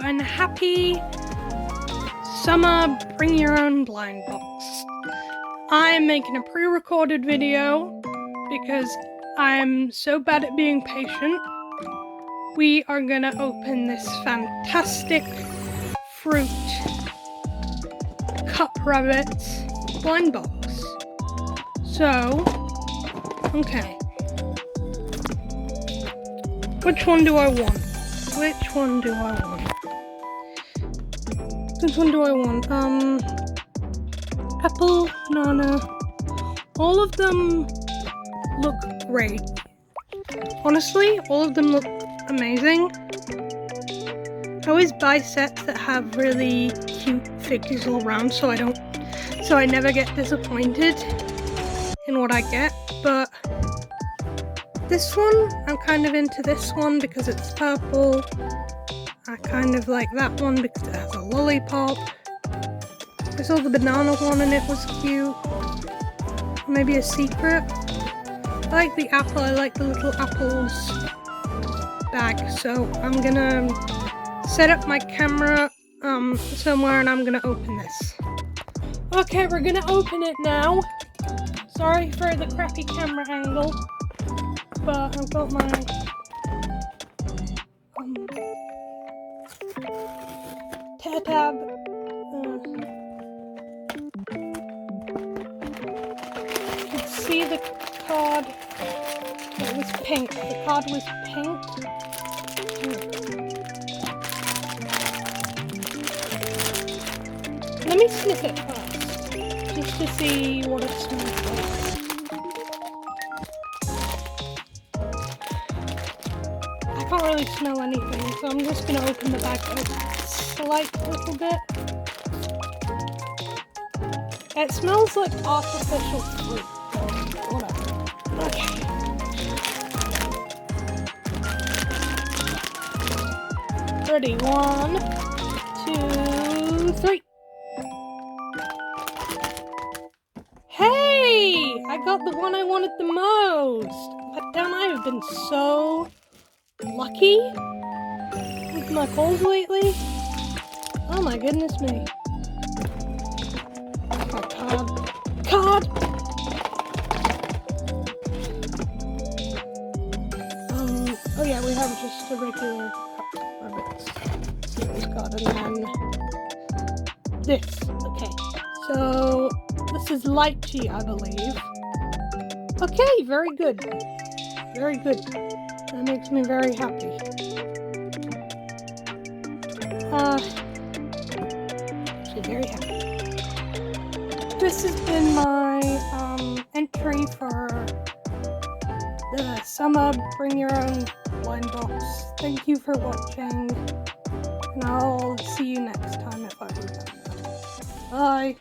and happy summer bring your own blind box. I'm making a pre-recorded video because I'm so bad at being patient. We are gonna open this fantastic fruit cuprabbits blind box. So, okay. Which one do I want? Which one do I want? Apple, banana. All of them look great. Honestly, all of them look amazing. I always buy sets that have really cute figures all around, so I never get disappointed in what I get. But this one, I'm kind of into this one because it's purple. I kind of like that one because it has a lollipop. I saw the banana one and it was cute. Maybe a secret. I like the apple, I like the little apples bag. So I'm gonna set up my camera somewhere and I'm gonna open this. Okay, we're gonna open it now. Sorry for the crappy camera angle, but I've got my tab. You can see the card. It was pink. The card was pink. Let me sniff it first, just to see what it smells like. I can't really smell anything, so I'm just going to open the bag a slight little bit. It smells like artificial fruit, so whatever. Okay. Ready, 1, 2, 3. Hey! I got the one I wanted the most! But damn, I have been so lucky with my pulls lately. Oh my goodness me. Oh, card! Oh yeah, we have just a regular series card and then this. Okay, so this is lychee, I believe. Okay, very good. Very good. That makes me very happy. Actually very happy. This has been my entry for the summer bring your own blind box. Thank you for watching, and I'll see you next time if I remember. Bye.